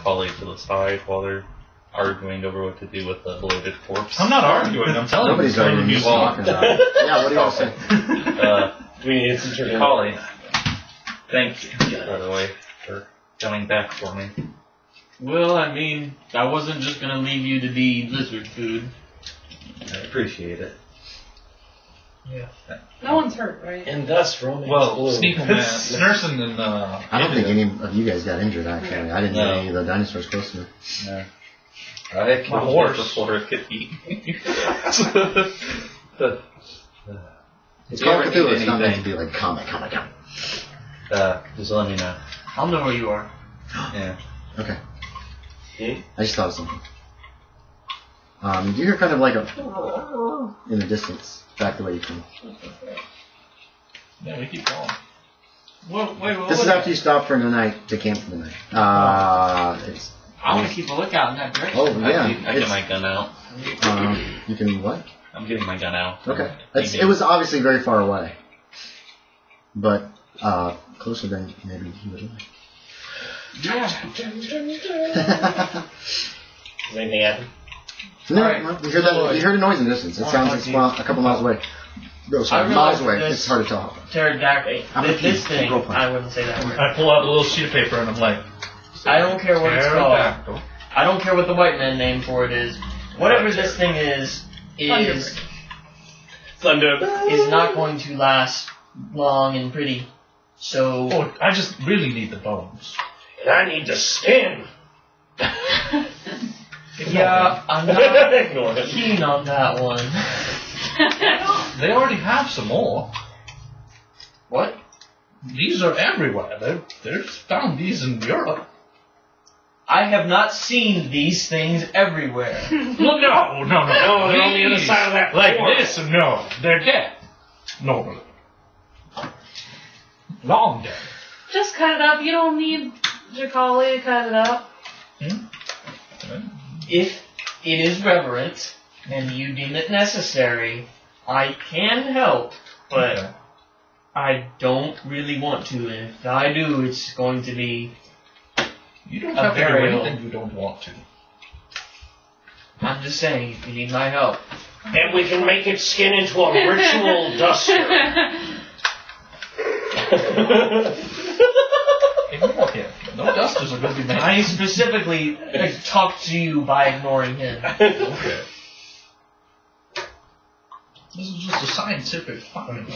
Jacali to the side while they're arguing over what to do with the bloated corpse. I'm not arguing. I'm telling you. Nobody's arguing. You're talking about it. Yeah, what do y'all say? Do we need to Jacali, thank you, by the way, for coming back for me. Well, I mean, I wasn't just gonna leave you to be lizard food. I appreciate it. Yeah. No one's hurt, right? And thus, Roman. Well, Snerson and I don't think any of you guys got injured, actually. I didn't get any of the dinosaurs close to me. No. I My horse. before it could eat. It's called Cthulhu. It's not meant to be like combat. Just let me know. I'll know where you are. Yeah. Okay. I just thought of something. You hear kind of like a in the distance, back the way you came. yeah, we keep going. Wait, This is after you stop for the night to camp for the night. It's. I want to keep a lookout in that direction. Oh yeah. I get my gun out. You can what? I'm getting my gun out. Okay. It was obviously very far away, but closer than maybe he would like. Yeah. Does anything happen? No, Alright. you heard that. You heard a noise in the distance. It sounds like a couple miles away. No, sorry, miles away. It's hard to tell. Pterodactyl. This thing, I wouldn't say that word. I pull out a little sheet of paper and I'm like, I don't care what it's called. Pterodactyl. I don't care what the white man name for it is. Whatever this thing is not going to last long and pretty. So. Oh, I just really need the bones. And I need to skin. Yeah, I'm not keen on that one. They already have some more. What? These are everywhere. There's found these in Europe. I have not seen these things everywhere. Well, no. No, they're on the other side of that Like door. this, no. They're dead. Normally. Long dead. Just cut it up. You don't need Jacali to cut it up. If it is reverent and you deem it necessary, I can help, but Okay. I don't really want to. And if I do, it's going to be. You don't A have to do burial. anything you don't want to. I'm just saying, if you need my help. And we can make its skin into a ritual duster. Okay. No dusters are going to be made. I specifically talked to you by ignoring him. Okay. This is just a scientific finding.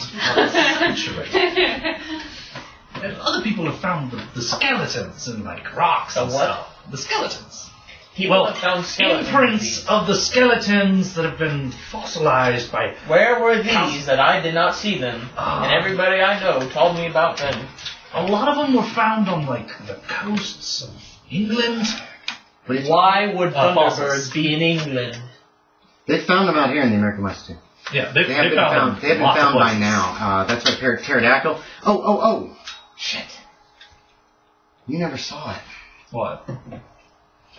And other people have found the skeletons in like rocks and The what? stuff. The skeletons. People have found skeletons. Imprints of the skeletons that have been fossilized by. Where were these that I did not see them? And everybody I know told me about them. A lot of them were found on like the coasts of England. Why would Thunderbirds fossils. be in England? They found them out here in the American West too. Yeah, They have been found. They have been found by now. That's what pterodactyl. Oh! Shit! You never saw it. What?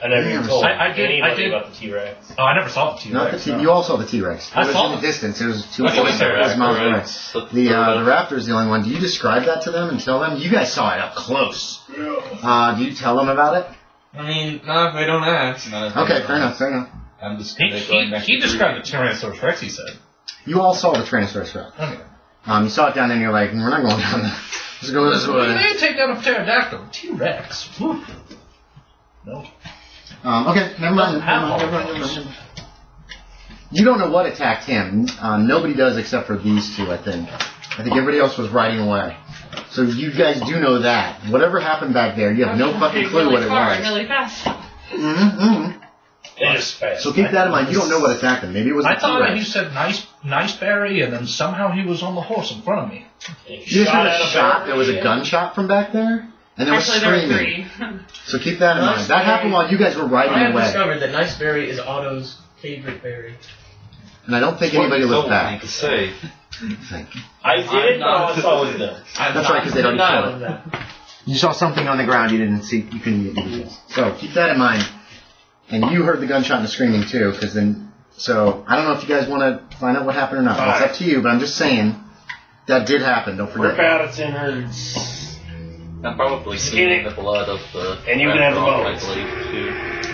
I never even told I did- anybody about the T-Rex. Oh, I never saw the T-Rex. Not the T. You all saw the T-Rex. It I was saw in the it. distance. It was Okay, miles Pterodactyl, away. The raptor is the only one. Do you describe that to them and tell them? You guys saw it up close. Do you tell them about it? I mean, not if they don't ask. Okay, fair enough. I'm just He described the Tyrannosaurus Rex, he said. You all saw the Tyrannosaurus Rex. Okay. You saw it down there and you're like, we're not going down there. Let's go this They way. didn't take down a pterodactyl. T-Rex. Whew. No. Okay, never mind. You don't know what attacked him. Nobody does except for these two, I think. I think everybody else was riding away. So you guys do know that. Whatever happened back there, you have no fucking clue what it was. Really fast. Mm-hmm. It is fast. So keep that in mind. You don't know what attacked him. Maybe it was the I thought T-Rex. he said nice berry, and then somehow he was on the horse in front of me. You just heard a shot. There was a gunshot from back there, and there was Actually, there were screaming. 3. So keep that in mind. That happened while you guys were I riding have away, discovered that nice berry is Otto's favorite berry. and I don't think anybody looked I back. could say. I did, but I saw it them. That's right, because they already saw it. You saw something on the ground you didn't see. You couldn't get details. So keep that in mind. And you heard the gunshot and the screaming too, because then. So I don't know if you guys want to find out what happened or not. It's up to you, but I'm just saying that did happen. Don't Rip forget. out its innards. I'm probably seeing the blood of the. And you can have the I bones. believe, too.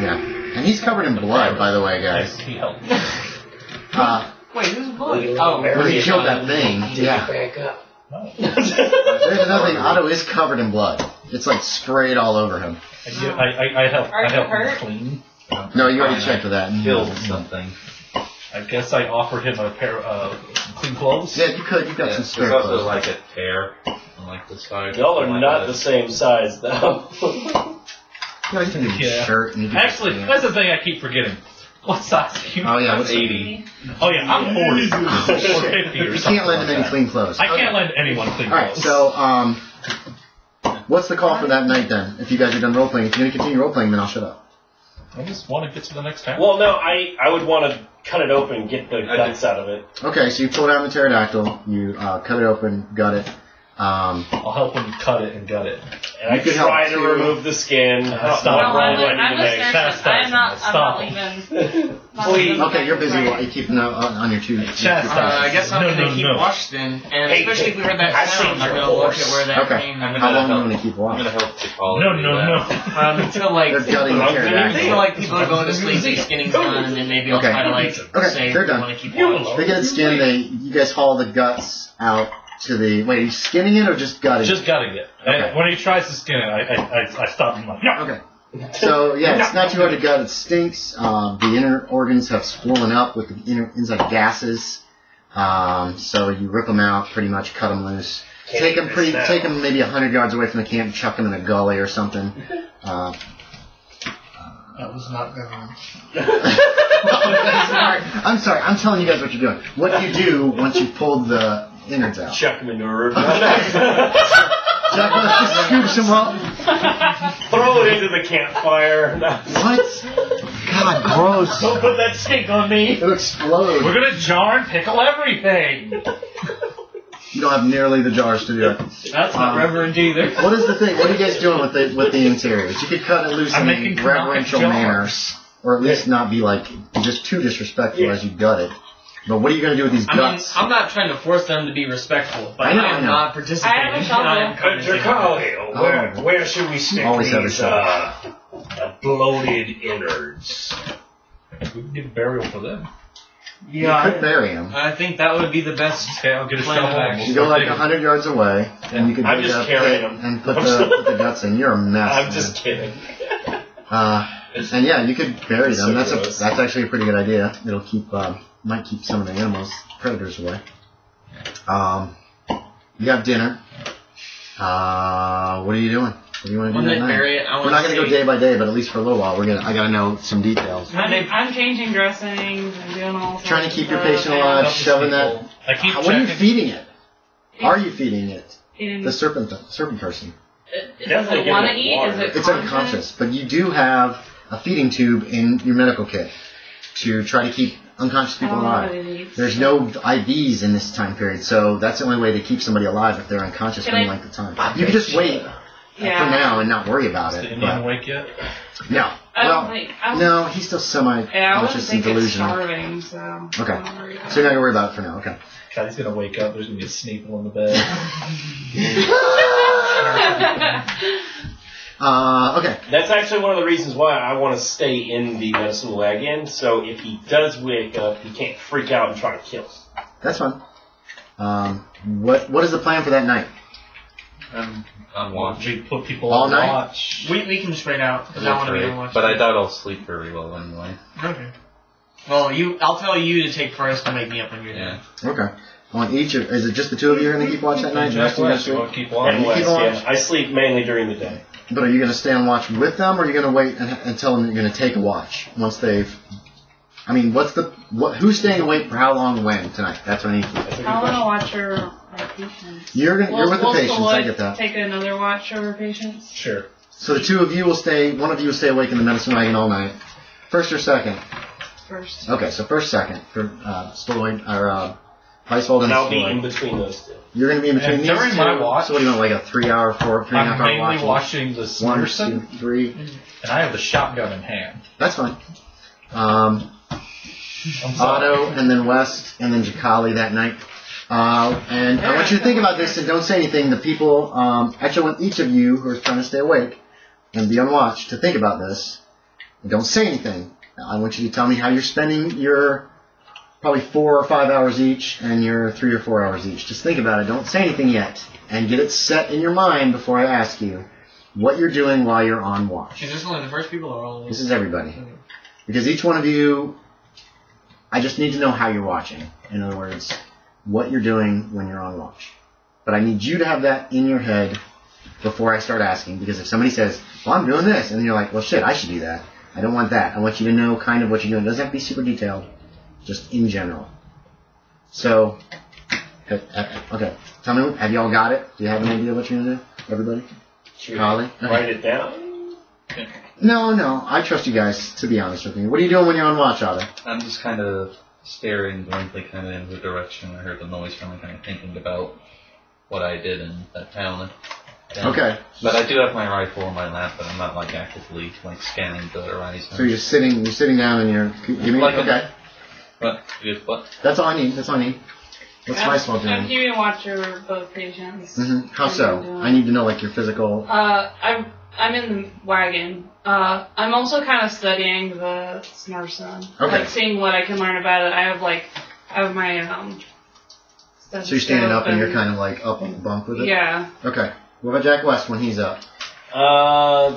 Yeah. And he's covered in blood, by the way, guys. He helped. Wait, who's blood? Oh, When he killed that thing, yeah. Back up. There's another thing. Otto is covered in blood. It's like sprayed all over him. I help. Are I you help hurt? him clean. No, you already checked for that. Killed something. I guess I offered him a pair of clean clothes. Yeah, you could. You've got some There's spare also clothes. like a tear on like the side. Y'all are Like not that. the same size, though. Yeah, you can do Yeah. shirt. And you can Actually, just, that's the thing I keep forgetting. What size are you? Oh, yeah. What's 80. Oh yeah, I'm 40 or 50 or You something. can't lend him like any that. clean clothes. I can't lend anyone clean All right, clothes. so what's the call for that night then? If you guys are done role playing, if you're gonna continue role playing, then I'll shut up. I just want to get to the next town. Well, no, I would want to cut it open and get the guts out of it. Okay, so you pull down the pterodactyl, you cut it open, gut it. I'll help him cut it and gut it. And I You could help try to too. remove the skin. Stop. No, What roll I'm do I need a to make? nurse. I'm not Stop. even. Please. Okay, you're busy. You keep on your two. I guess I'm No, gonna no, keep no. watch then, and Hey, especially if we heard I that see sound, I'm your gonna look horse. at where that Okay. came. How long are you gonna keep I'm watch? gonna help Jacali. No, do no, that. no. Until like They're gutting the pterodactyl. until like people are going to sleep, the skinning's done, and then maybe I'll Okay. try to like Okay, say they're if done. we want to keep watch. They get it skinned. You guys haul the guts out to the. Wait, are you skinning it or just gutting? Just gutting it. Okay. And when he tries to skin it, I stop him like, no. Okay. So yeah, it's not too hard to gut. It stinks. The inner organs have swollen up with the inside gases. So you rip them out, pretty much cut them loose. Take them maybe 100 yards away from the camp, chuck them in a gully or something. That was not going. I'm sorry. I'm telling you guys what you're doing. What you do once you pull the innards out? Chuck them into a river. Chuck scoops them up. Throw it into the campfire. What? God, gross. Don't put that stink on me. It'll explode. We're gonna jar and pickle everything. You don't have nearly the jars to do it. That's not reverent either. What is the thing? What are you guys doing with the interiors? You could cut it loose I'm in making a reverential jars. manner, or at least not be like just too disrespectful as you gut it. But what are you going to do with these I mean, guts? I'm not trying to force them to be respectful, but I know, I am I know. not participating. I have a shovel. I am commenting. Jacali, where should we stick Always have a these shovel. bloated innards? We can get a burial for them. You could bury them. I think that would be the best. Okay, I'll get a Plan of shovel. and action. You we'll go start like digging. 100 yards away, and you could I'm dig just up carrying it them. and put the guts in. You're a mess. I'm man. just kidding. And yeah, you could bury It's them. so gross. That's actually a pretty good idea. It'll keep might keep some of the animals, predators away. You have dinner. What are you doing? What do you want to do When that they night? bury it, I We're want not to going to go day by day, but at least for a little while, I gotta know some details. I'm changing dressings and doing all sorts Trying to of keep your stuff. patient alive, Help shoving people. that. I keep What are you checking. feeding it? Are you feeding it? Feeding- The serpent person. Does Definitely it give want to it eat? water. Is it It's conscious? unconscious, but you do have a feeding tube in your medical kit to try to keep unconscious people I don't know what alive. it eats. There's no IVs in this time period, so that's the only way to keep somebody alive if they're unconscious for Can any I- length of time. You can just wait for now and not worry about Is the it. Indian But awake yet? no, I don't well, think. no, he's still Yeah, I wouldn't semi-conscious and think it's delusional. starving, so. Okay. I'm not worried about So you're not gonna worry about it for now. Okay. God, he's gonna wake up. There's gonna be a Sneeple in the bed. Okay. That's actually one of the reasons why I want to stay in the medicine wagon, so if he does wake up, he can't freak out and try to kill us. That's fine. What is the plan for that night? I'm watching. We put people All on night? watch. We can spread out, because I want to be on watch. But I doubt I'll sleep very well anyway. Okay. Well, I'll tell you to take first and wake me up when you're Yeah. there. Okay. Is it just the two of you are going to keep watch that night? The rest of you guys We'll sleep? keep And watching. you keep West, on yeah. I sleep mainly during the day. But are you going to stay on watch with them, or are you going to wait and tell them you're going to take a watch once they've? I mean, who's staying awake for how long when tonight? That's what I need to know. That's a good I want to question. watch your patients. You're with the patients. I get that. Take another watch over patients. Sure. So the two of you will stay. One of you will stay awake in the medicine wagon all night. First or second? First. Okay, so first, second for Stalloid or Weisswald and And I'll be in Stalloid. between those two. You're going to be in between And these during two. my watch- So what do you want, like a 3 and a half I'm hour mainly watch? watching the 1, Sneerson, 2, 3. and I have the shotgun in hand. That's fine. I'm sorry. Otto and then West and then Jacali that night. And I want you to think about this and don't say anything. The people, actually, I want each of you who are trying to stay awake and be on watch to think about this. And don't say anything. I want you to tell me how you're spending your probably 4 or 5 hours each and your 3 or 4 hours each. Just think about it. Don't say anything yet. And get it set in your mind before I ask you what you're doing while you're on watch. Is this only the first people or all of us? This is everybody. Because each one of you, I just need to know how you're watching. In other words, what you're doing when you're on watch. But I need you to have that in your head before I start asking. Because if somebody says, well, I'm doing this, and then you're like, well, shit, I should do that. I don't want that. I want you to know kind of what you're doing. It doesn't have to be super detailed. Just in general. So, okay. Tell me, have you all got it? Do you have an idea what you're going to do? Everybody? Holly? Write it down? No. I trust you guys, to be honest with me. What are you doing when you're on watch, Otto? I'm just kind of staring blankly kind of in the direction I heard the noise from and kind of thinking about what I did in that town. And, Okay. But I do have my rifle on my lap, but I'm not like actively like scanning the horizon. So you're sitting down and you're... Give me, Like okay. What? That's all I need. What's Weisswald doing? I'm keeping watch over both patients. How so? I need to know like your physical... I'm in the wagon. I'm also kind of studying the Snarson. Okay. Like seeing what I can learn about it. I have my So you're standing up and you're kind of like up on the bunk with it? Yeah. Okay. What about Jack West when he's up?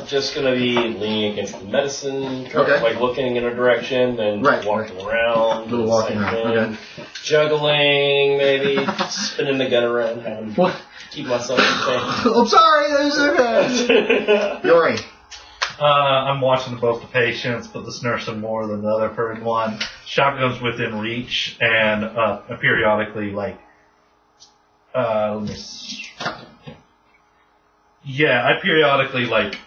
Just gonna be leaning against the medicine, Okay. like looking in a direction, then walking around. A little walking around. Okay. Juggling, maybe spinning the gun around, What? keep myself entertained. I'm sorry. There's okay. Yorie. I'm watching both the patients, but this nurse and more than the other per one. Shotgun's within reach, and periodically, like, let me see. Yeah, I periodically, like,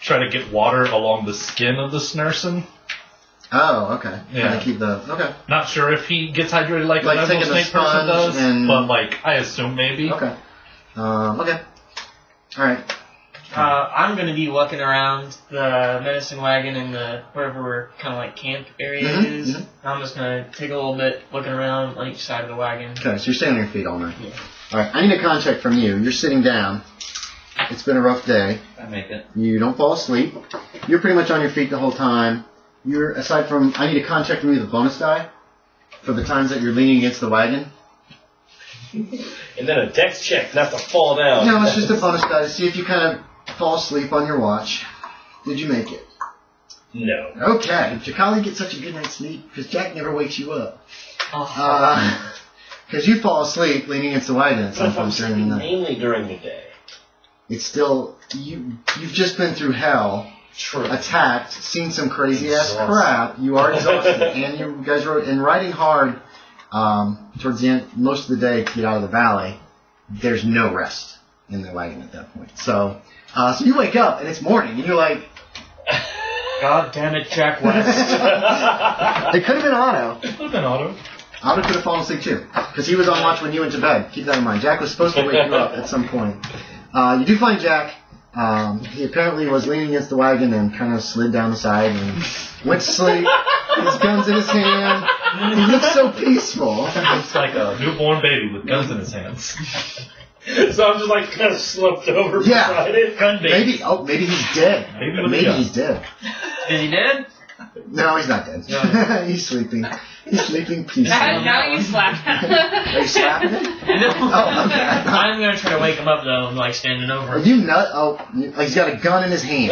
try to get water along the skin of this Snurson. Oh, okay. Yeah. Kind of keep the... Okay. Not sure if he gets hydrated like a taking normal the snake person sponge does, and... but, like, I assume maybe. Okay. Okay. Alright. I'm going to be walking around the medicine wagon and the wherever kind of like camp area is. Mm-hmm. I'm just going to take a little bit looking around on each side of the wagon. Okay, so you're staying on your feet all night. Yeah. Alright, I need a contact from you. You're sitting down. It's been a rough day. I make it. You don't fall asleep. You're pretty much on your feet the whole time. You're, aside from, I need a contact from you with a bonus die for the times that you're leaning against the wagon. And then a dex check, not to fall down. No, it's just a bonus die to see if you kind of fall asleep on your watch. Did you make it? No. Okay. Jacali gets such a good night's sleep because Jack never wakes you up. Because you fall asleep leaning against the wagon at some point during the night. Mainly during the day. It's still, you've just been through hell, True. attacked, seen some crazy ass crap. You are exhausted, and you guys were riding hard towards the end, most of the day to get out of the valley. There's no rest in the wagon at that point. So you wake up and it's morning, and you're like, God damn it, Jack West. it could have been Otto. It could have been Otto. Otto could have fallen asleep too, because he was on watch when you went to bed. Keep that in mind. Jack was supposed to wake you up at some point. You do find Jack. He apparently was leaning against the wagon and kind of slid down the side and went to sleep. His gun's in his hand. He looks so peaceful. Looks like a newborn baby with guns in his hands. So I'm just like kind of slumped over beside it. Gun baby. Maybe he's dead. Maybe he's dead. Is he dead? No, he's not dead. No. He's sleeping. He's sleeping peacefully. Now you slap him. Are you slapping him? No. Oh, okay. I'm going to try to wake him up, though. I'm, like, standing over Are him. you nut? Oh, he's got a gun in his hand.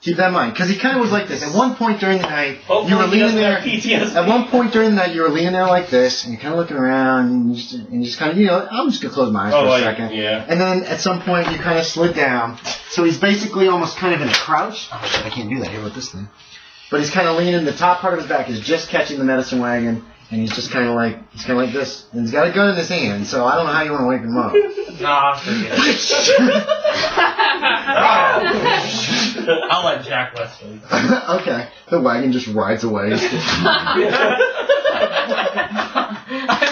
Keep that in mind, because he kind of was like this. At one point during the night, you were leaning there. At one point during the night, you were leaning there like this, and you're kind of looking around, and you just kind of, I'm just gonna close my eyes for a second. Yeah. And then at some point, you kind of slid down. So he's basically almost kind of in a crouch. Oh shit, I can't do that here with this thing. But he's kind of leaning. The top part of his back is just catching the medicine wagon, and he's just kind of like this, and he's got a gun in his hand. So I don't know how you want to wake him up. Nah, forget it. I'll let Jack West leave. Okay. The wagon just rides away. I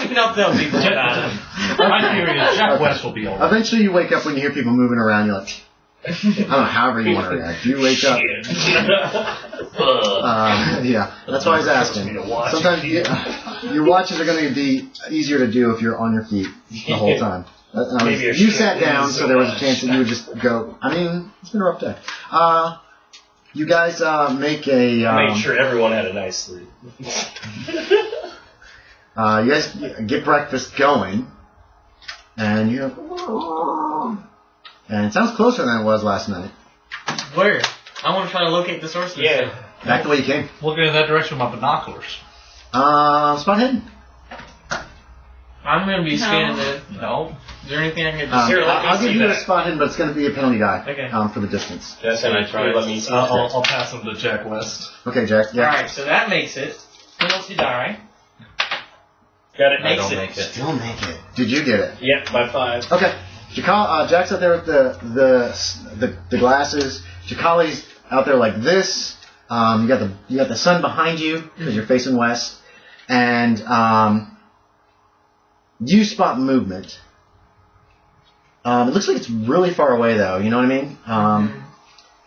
don't know if they'll be good at him. My theory is Jack West will be alright. Eventually you wake up when you hear people moving around. You're like, I don't know, however you want to react. You wake up. Yeah, that's why I was asking. Sometimes, Your watches are going to be easier to do if you're on your feet the whole time. You sat down, so there was a chance that you would just go. I mean, it's been a rough day. You guys make a. Made sure everyone had a nice sleep. You guys get breakfast going, and you. And it sounds closer than it was last night. Where? I want to try to locate the source of this. Yeah. Back the way you came. Looking in that direction with my binoculars. Spot hidden. I'm going to be scanning the... No. Is there anything I can do? Here, let me I'll give see you a that. spot hidden, but it's going to be a penalty die. Okay. For the distance. That's how I try. Let me see. I'll pass them to Jack West. Okay, Jack. Yeah. Alright, so that makes it. Penalty die. Got it. I Makes don't it. make it. Still make it. Did you get it? Yep, by 5. Okay. Jack's out there with the glasses. Jacali's out there like this. You got the sun behind you because you're facing west, and you spot movement. It looks like it's really far away though. You know what I mean?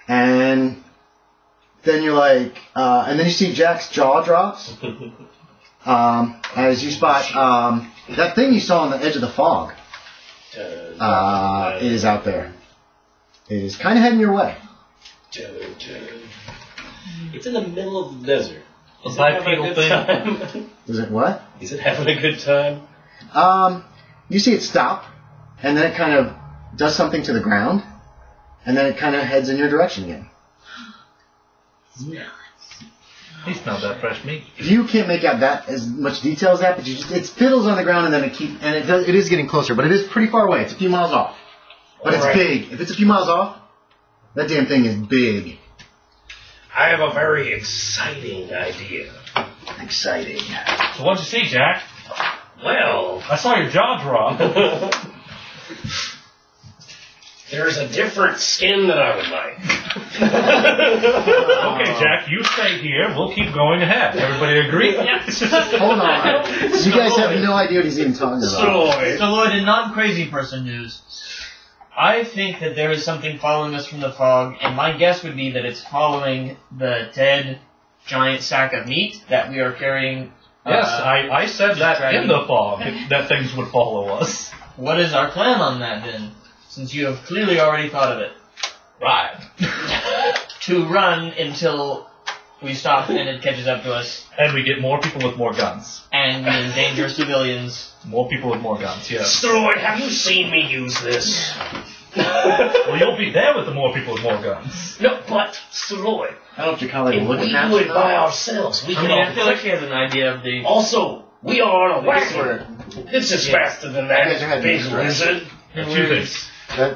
And then you're like, and then you see Jack's jaw drops as you spot that thing you saw on the edge of the fog. Is out there. It is kind of heading your way. It's in the middle of the desert. A bipedal thing. Is it what? Is it having a good time? You see it stop, and then it kind of does something to the ground, and then it kind of heads in your direction again. He smelled that fresh meat. You can't make out that as much detail as that, but it fiddles on the ground, and then it is getting closer, but it is pretty far away. It's a few miles off, but it's big. If it's a few miles off, that damn thing is big. I have a very exciting idea. Exciting. So what'd you see, Jack? Well, I saw your jaw drop. there's a different skin that I would like. Okay, Jack, you stay here. We'll keep going ahead. Everybody agree? Hold on. You guys have no idea what he's even talking about. Stalloid, in non-crazy person news, I think that there is something following us from the fog, and my guess would be that it's following the dead giant sack of meat that we are carrying. Yes, I said that in the fog, that things would follow us. What is our plan on that, then? Since you have clearly already thought of it. Right. To run until we stop and it catches up to us. And we get more people with more guns. And we endanger civilians. More people with more guns, yes. Stalloid, have you seen me use this? Well, you'll be there with the more people with more guns. No, but Stalloid, I don't know if Jacali will if look at we that. do it by ourselves, we I can mean, all I feel like she has an idea of the... Also, we are on a This is wagon. where This is faster than You guys are that heading big this way. lizard. Two things.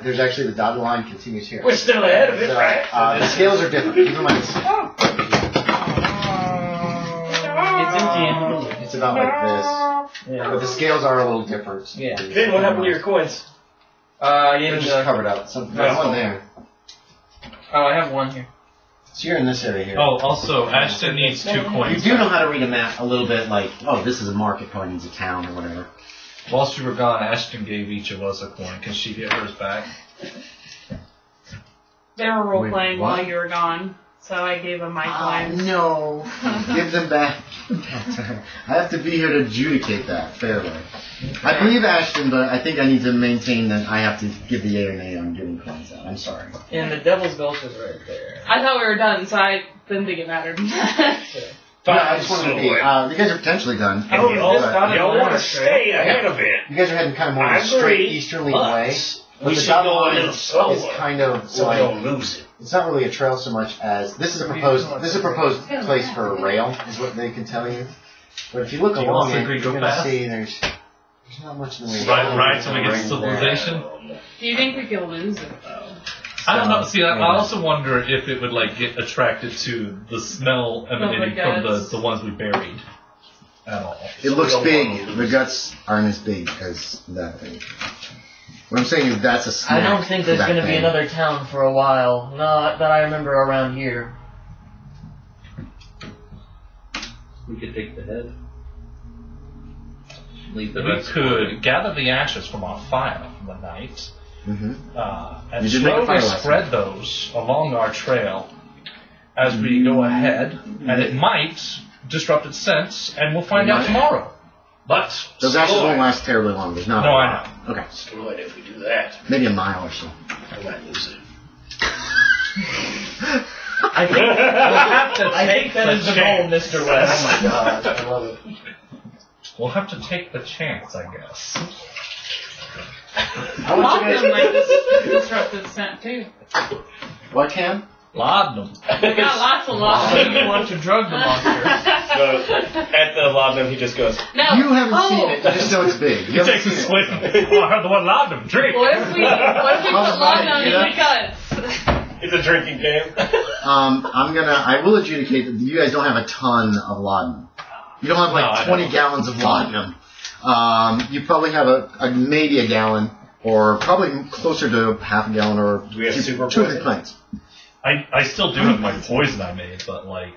there's actually the dotted line continues here. We're still ahead of it, right? The scales are different. Keep in mind, It's empty. it's about like this, Yeah. but the scales are a little different. Yeah. Finn, what happened to your coins? They're just covered up. So there's one there. Oh, I have one here. So you're in this area here. Oh, also, Ashton needs 2 You coins. do know how to read a map a little bit, like, oh, this is a market, probably needs a town or whatever. Whilst you were gone, Ashton gave each of us a coin. Can she get hers back? They were role Wait, playing what? while you were gone, so I gave them my coins. No. Give them back. I have to be here to adjudicate that fairly. I believe Ashton, but I think I need to maintain that I have to give the yay or nay on giving coins out. I'm sorry. And the Devil's Gulch is right there. I thought we were done, so I didn't think it mattered. I just wanted to be. You guys are potentially done. Oh, y'all this got it want to last, stay ahead of it. You guys are heading kind of more I in a straight agree, easterly but way. we the should dotted go a line little is slower kind of so we like, don't lose it. it's not really a trail so much as this is a proposed place for a rail is what they can tell you. But if you look Do you along also it, agree you're go going to fast? see there's not much in the way. Right till we get to civilization? Do you think we could lose it, though? I don't know. See, I also wonder if it would like get attracted to the smell emanating from the ones we buried at all. It looks big. The guts aren't as big as that thing. What I'm saying is that's a snack. I don't think there's for that going to be thing. another town for a while. Not that I remember around here. We could take the head. Leave the We rest. could gather the ashes from our fire from the night Mhm. and You did make a slowly fire last spread those along our trail as we go ahead, and it might disrupted sense, and we'll find out tomorrow. But Those ashes won't last terribly long. There's not. No, a I lot. Okay. Stalloid, if we do that, Maybe a mile or so. I might lose it. I think we'll have to I think that is the goal, Mr. West. Oh my god, I love it. We'll have to take the chance, I guess. I want you Laudanum guys. might disrupted scent too. What, Cam? Laudanum. We got lots of So laudanum. you want to drug the monster? At the laudanum, he just goes, No. You haven't oh. seen it. You just know it's big. He You haven't takes a seen it. swig. Oh, I heard the word laudanum. Drink. What if we put laudanum in Yeah. the guts? it's a drinking game. I will adjudicate that you guys don't have a ton of laudanum. You don't have No, I like 20 don't. gallons of laudanum. You probably have maybe a gallon, or probably closer to half a gallon, or Do we have super 2 or 3 poison? pints. I still do have my poison I made, but like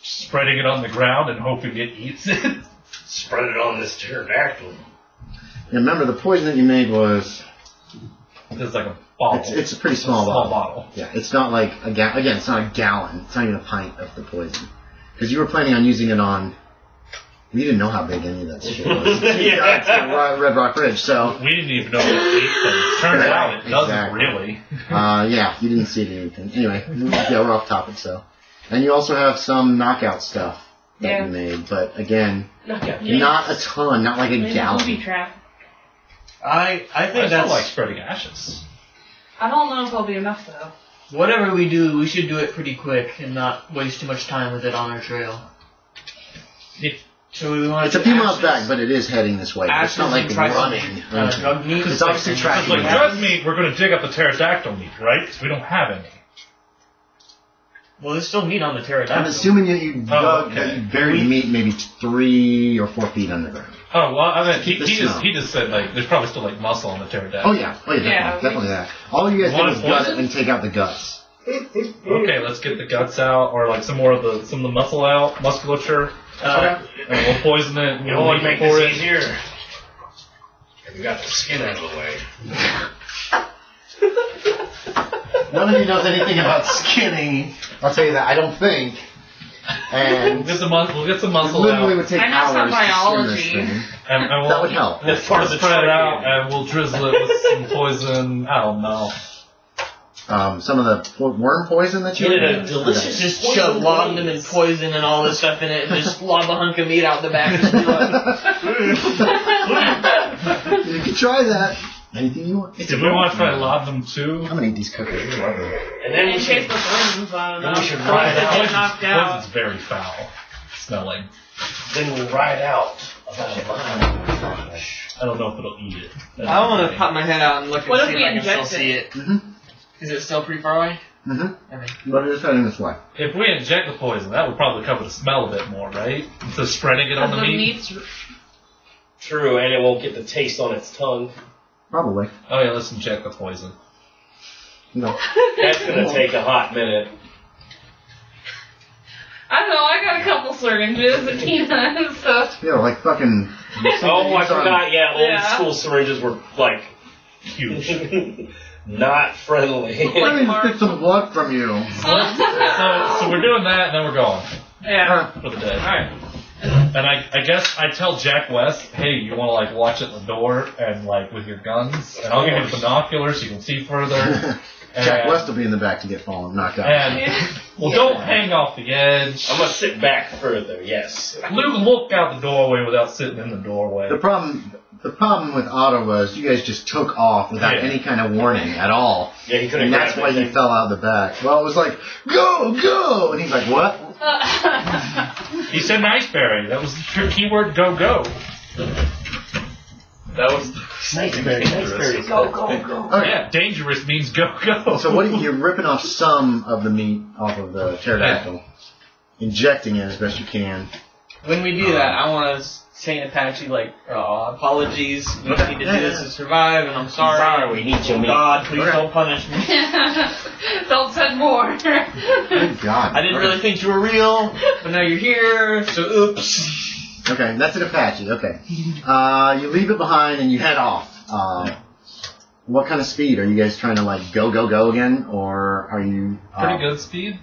spreading it on the ground and hoping it eats it. Spread it on this pterodactyl. And remember, the poison that you made was It's like a bottle. it's a pretty small bottle. bottle. Yeah, it's not like again, it's not a gallon. It's not even a pint of the poison. Because you were planning on using it on. We didn't know how big any of that shit was. Yeah. Red Rock Ridge, so. We didn't even know it ate things. Turns out it doesn't Exactly. really. Yeah, you didn't see it in anything. Anyway, yeah, we're off topic, so. And you also have some knockout stuff that Yeah. you made, but again, Yeah. not a ton, not like a Maybe gallon. booby trap. I I think still that's like spreading ashes. I don't know if it'll be enough though. whatever we do. We should do it pretty quick and not waste too much time with it on our trail. Yeah. So we want It's a few miles back, but it is heading this way. It's not like running. drug meat. It's obviously It's tracking. like you. drug meat, we're going to dig up the pterodactyl meat, right? Because we don't have any. Well, there's still meat on the I'm pterodactyl. assuming you dug, okay. you buried meat maybe 3 or 4 feet underground. Oh, well, I mean, Keep the smell. he just said, like, there's probably still, like, muscle on the pterodactyl. Oh yeah, definitely, Yeah, definitely that. All you guys Want did was gut poison? it and take out the guts. Okay, let's get the guts out, or, like, some of the muscle out, musculature. And we'll poison it. And You know we'll what make makes for this it. easier? If we got the skin out of the way. None of you knows anything about skinning. I'll tell you that. I don't think. We'll And get some muscle literally out. would take I know some hours to skin biology. this thing. And we'll, That would help. We'll That's part of the spread it trick, out, yeah. and we'll drizzle it with some poison. I don't know. Some of the worm poison that you Get made? a delicious Just poison shove laudanum glaze. and poison and all this stuff in it, and just lob a hunk of meat out the back. Just be like, You can try that. Anything you want. Did we want to try laudanum too? I'm gonna eat these cookies. I love them. And then In we case should, the poison's I don't then know. we should Poison ride out. get knocked out. Poison's very foul smelling. then we'll ride out about a mile. I don't know if it'll eat it. I want to pop my head out and look and What if see we if I can still inject see it. Mm-hmm. Is it still pretty far away? Mm-hmm. Okay. But it is heading this way. If we inject the poison, that would probably cover the smell a bit more, right? Instead of spreading it on Because the the meat. meat's True, and it won't get the taste on its tongue. Probably. Oh yeah, let's inject the poison. No. That's gonna take a hot minute. I don't know, I got a couple syringes and and stuff. Yeah, like fucking. Oh, I forgot. Yeah, old Yeah. school syringes were like Huge. not friendly. Let me just get some blood from you. So we're doing that, and then we're going Yeah. for the day. Alright. And I guess I tell Jack West, hey, you want to like watch at the door and like with your guns, and I'll give you the binoculars so you can see further. Jack And- West will be in the back to get fallen, knocked out. And well, don't hang off the edge. I'm gonna sit back further. Yes. Look out the doorway without sitting in the doorway. The problem with Otto was you guys just took off without Yeah. any kind of warning at all. Yeah, he couldn't. And that's why you fell out the back. Well, it was like, go, go! And he's like, what? He said niceberry. That was the keyword. Go go. That was Niceberry. Go, go, go. Okay. yeah. Dangerous means go go. So what you're ripping off some of the meat off of the pterodactyl, injecting it as best you can. When we do that, I want to say in Apache, like, apologies, we need to do this to survive, and I'm sorry. Sorry, we need your meat. God, please don't punish me. Don't send more. Good God. I didn't really think you were real, but now you're here, so oops. Okay, that's an Apache. Okay. You leave it behind and you head off. What kind of speed? Are you guys trying to like go again, or are you? Pretty good speed.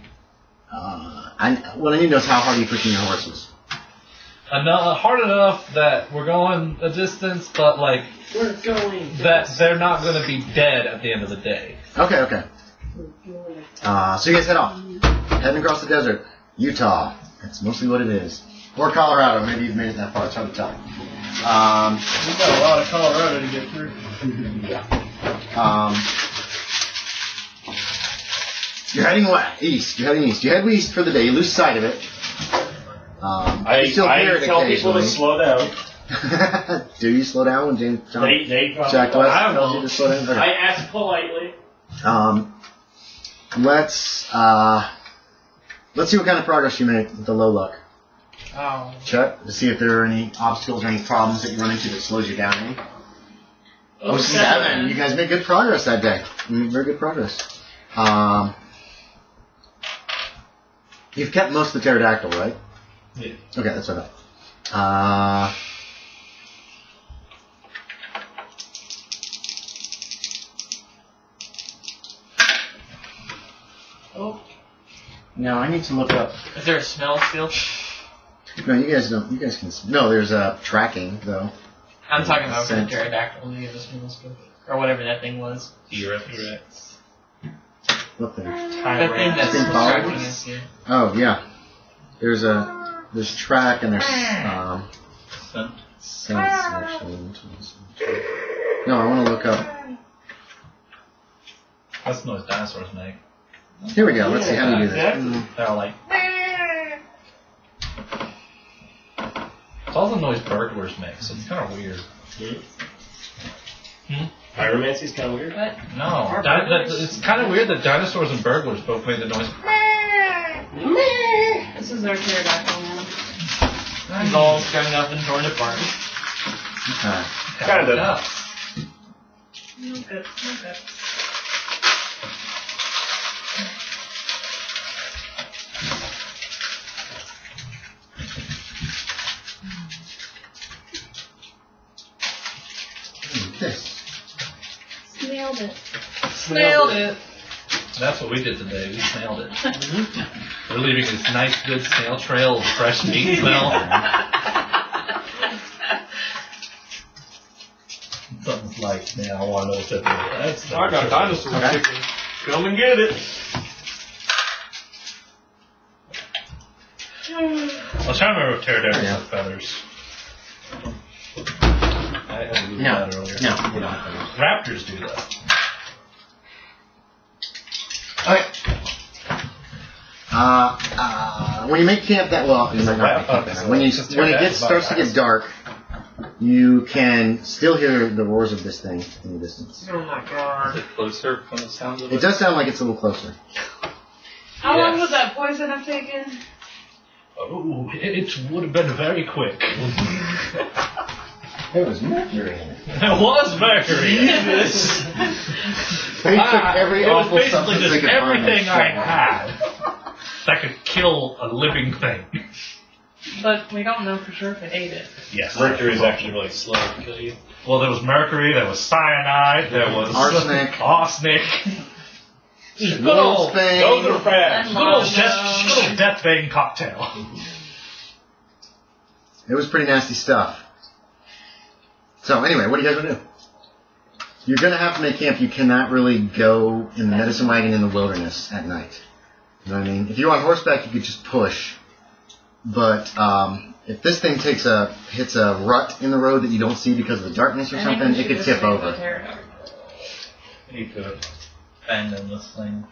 What I need to know is how hard are you pushing your horses? Hard enough that we're going a distance, but like We're going. that they're not going to be dead at the end of the day. Okay. So you guys head off. Heading across the desert. Utah. That's mostly what it is. Or Colorado. Maybe you've made it that far. It's hard to tell. We've got a lot of Colorado to get through. You're heading east. You're heading east. You head east for the day. You lose sight of it. I you still hear it tell people to occasionally. slow down. Do you slow down when James They Jack probably. West I don't tells know. you to slow down? Okay. I asked politely. Let's see what kind of progress you make with the low luck. Oh. Check to see if there are any obstacles or any problems that you run into that slows you down any. Oh, 7. You guys made good progress that day. Very good progress. You've kept most of the pterodactyl, right? Yeah. Okay, that's what I thought. Oh. No, I need to look up. Is there a smell still? No, you guys don't. You guys can. No, there's tracking though. I'm talking about for the Scent. pterodactyl. Do you have a smell still? Or whatever that thing was. T-Rex. What thing? That thing that's Thing tracking followers? us here. Oh yeah. There's track and there's Scent. sense actually. No, I want to look up. That's the noise dinosaurs make. Here we go. Let's see how do you do this. Exactly. They're like. It's all the noise burglars make, so it's kind of weird. Pyromancy's kind of weird. What? No, it's kind of weird that dinosaurs and burglars both made the noise. This is our pterodactyl now. It's all strung up and torn apart. Okay. Kind of. Okay. This. Nailed it. Nailed it. That's what we did today. We snailed it. We're leaving this nice, good snail trail of fresh meat smell. Something's like, man, I want to know what that is. I got dinosaur Okay. chicken. Come and get it. I was trying to remember if pterodactyls have feathers. I had to do that earlier. No, we don't have feathers. Raptors do that. Okay. When you make camp that well, you might not make camp that way. When it starts to get dark, you can still hear the roars of this thing in the distance. Oh my god. Is it closer from the sounds of It does sound like it's a little closer. How long was that poison I've taken? Oh, it would have been very quick. There was mercury in it. There was mercury. Jesus. They took every It was awful basically substance just they could find everything and I shot had that could kill a living thing. But we don't know for sure if it ate it. Yes. Mercury is actually really slow to kill you. Well, there was mercury, there was cyanide, there was Arsenic. Good Wolf's old Bane. Those are fast. good old death vein cocktail. It was pretty nasty stuff. So anyway, what do you guys want to do? You're going to have to make camp. You cannot really go in the medicine wagon in the wilderness at night. You know what I mean? If you're on horseback, you could just push. But if this thing hits a rut in the road that you don't see because of the darkness or something, it could tip over. You could abandon this thing.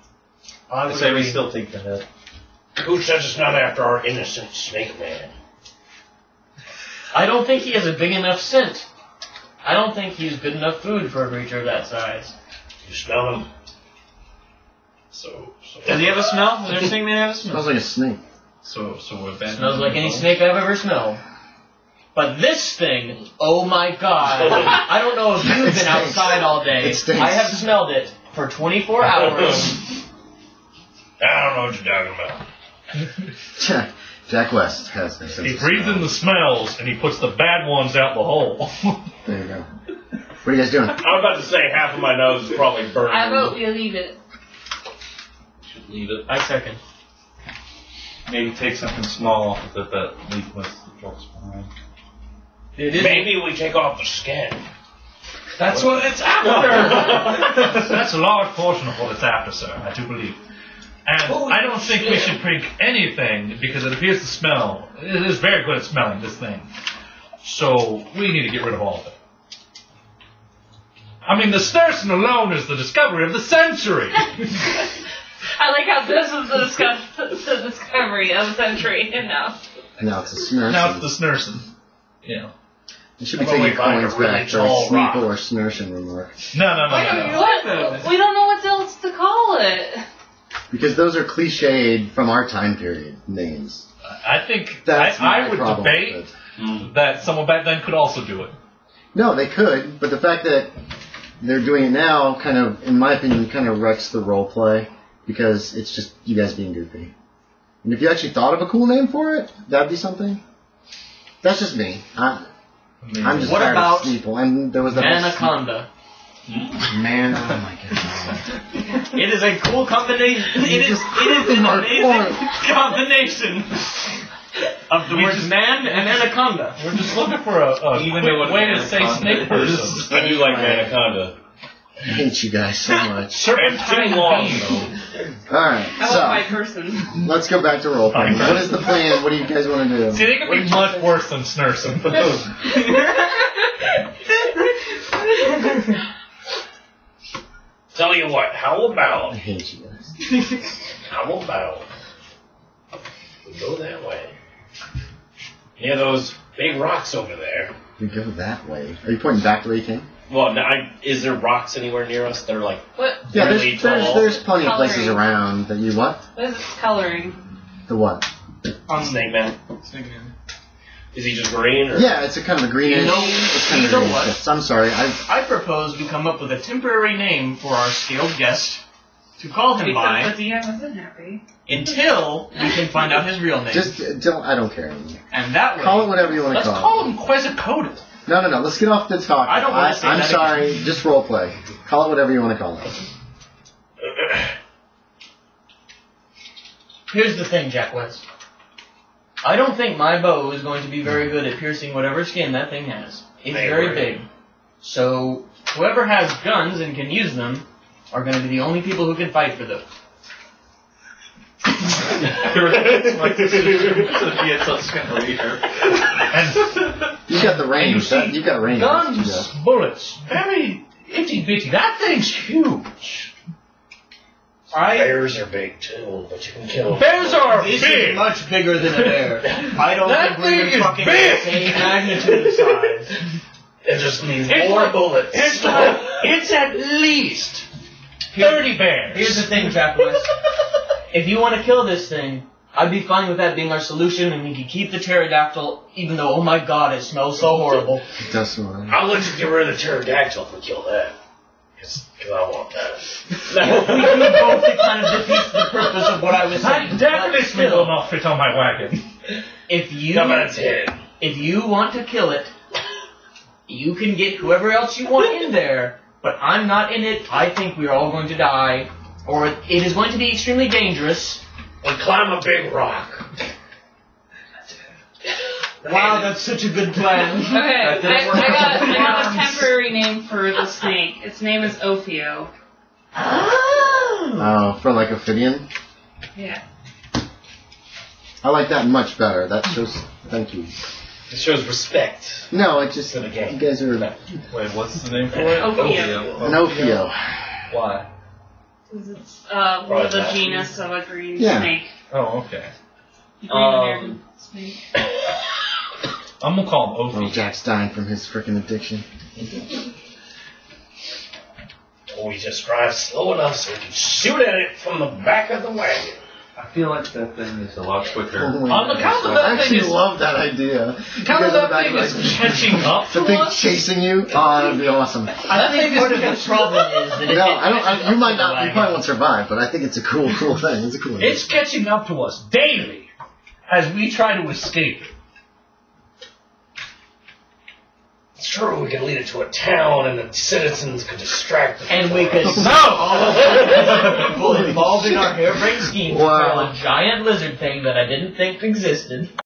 I say we still take the head. Who says it's not after our innocent snake man? I don't think he has a big enough scent. I don't think he's good enough food for a creature of that size. You smell him? Does he have a smell? Does everything man have a smell? Smells like a snake. So we're abandoning. Smells like any snake I've ever smelled. But this thing, oh my god. I don't know if you've been stinks. outside all day. It stinks. I have smelled it for 24 hours. I don't know what you're talking about. Jack West has this. He breathes in the smells and he puts the bad ones out the hole. There you go. What are you guys doing? I'm about to say half of my nose is probably burning. I vote we leave it. Should leave it. I second. Maybe take something small off of that leafless that drops behind. Maybe we take off the skin. That's what it's after! That's a large portion of what it's after, sir, I do believe. And I don't think we should drink anything because it appears to smell. It is very good at smelling, this thing. So we need to get rid of all of it. I mean, the Snurson alone is the discovery of the century! I like how this is the discovery of the century, and now. Now it's a Snurson. Now it's the Snurson. Yeah. You should be taking coins back for a Sneeple or Snurson remark. No. What? We don't know what else to call it. Because those are cliched from our time period names. I think That's I my would problem debate with that someone back then could also do it. No, they could, but the fact that they're doing it now kind of, in my opinion, kind of wrecks the role play because it's just you guys being goofy. And if you actually thought of a cool name for it, that'd be something. That's just me. I'm just What tired about of Sneeple, and there was that Anaconda? Man, oh my god. It is a cool combination. It is an amazing combination of the words man and anaconda. We're just looking for a quick way to say snake person. I do like Anaconda. I hate you guys so much. Serpentine long, Alright, I want my so, person. let's go back to role playing. What is the plan? What do you guys want to do? See, they can be much worse than Snurson. Tell you what, how I about hate you guys. we go that way? Yeah, those big rocks over there. We go that way. Are you pointing back to where you came? Well, now, is there rocks anywhere near us? They're like What? Yeah, really tall. there's plenty of Coloring. places around that you what? What is it coloring? The what? Snake Man. Is he just green? Or? Yeah, it's a kind of a greenish. You know- it's kind you of know greenish. what? Yes, I'm sorry. I propose we come up with a temporary name for our skilled guest to call him by But the wasn't happy. until we can find out his real name. Just don't. I don't care anymore. And that way, Call it whatever you want to Let's call call him Quetzalcoatl. it. No. Let's get off the talk. I don't wanna say I'm that sorry. Just role play. Call it whatever you want to call it. here's the thing, Jack West. I don't think my bow is going to be very good at piercing whatever skin that thing has. It's very big. So whoever has guns and can use them are going to be the only people who can fight for them. And You got the range. And You got range. guns, bullets, very itty bitty. That thing's huge. Bears are big too, but you can kill them. Bears are This big. is much bigger than a bear. I don't That think we're thing even is fucking big. the same magnitude size. It just needs It's more like- bullets. It's at least 30 bears. Here's the thing, Jack West. If you want to kill this thing, I'd be fine with that being our solution, and we could keep the pterodactyl, even though, oh my god, it smells so horrible. It does smell. I'll let you get rid of the pterodactyl if we kill that. Because I want that. We do both, it kind of defeats the purpose of what I was saying. That definitely But still, will not fit on my wagon. if you Come on, its head. if you want to kill it, you can get whoever else you want in there, but I'm not in it. I think we're all going to die, or it is going to be extremely dangerous. We climb a big rock. Wow, that's such a good plan. Okay, I got a temporary name for the snake. Its name is Ophio. Oh, for like Ophidian? Yeah. I like that much better. That shows. Thank you. It shows respect. No, it just. To the game. You guys are. Wait, what's the name for it? Ophio. An Ophio. Why? Because it's one of the genus of a green Yeah. snake. Oh, okay. Green American snake. I'm gonna call him Oh, Opie. Jack's dying from his freaking addiction. We just drive slow enough so we can shoot at it from the back of the wagon. I feel like that thing is a lot quicker. On the count of I that actually thing is, love that idea. count of You guys that are back thing like- is catching up The to thing us. chasing you? Oh, that'd be awesome. I think part of the problem is that No, I don't. You might not. You probably won't survive, but I think it's a cool thing. It's a cool idea. It's catching up to us daily as we try to escape it. It's true, we could lead it to a town, and the citizens could distract them. And we could all people involved in our harebrained scheme to Wow. kill a giant lizard thing that I didn't think existed.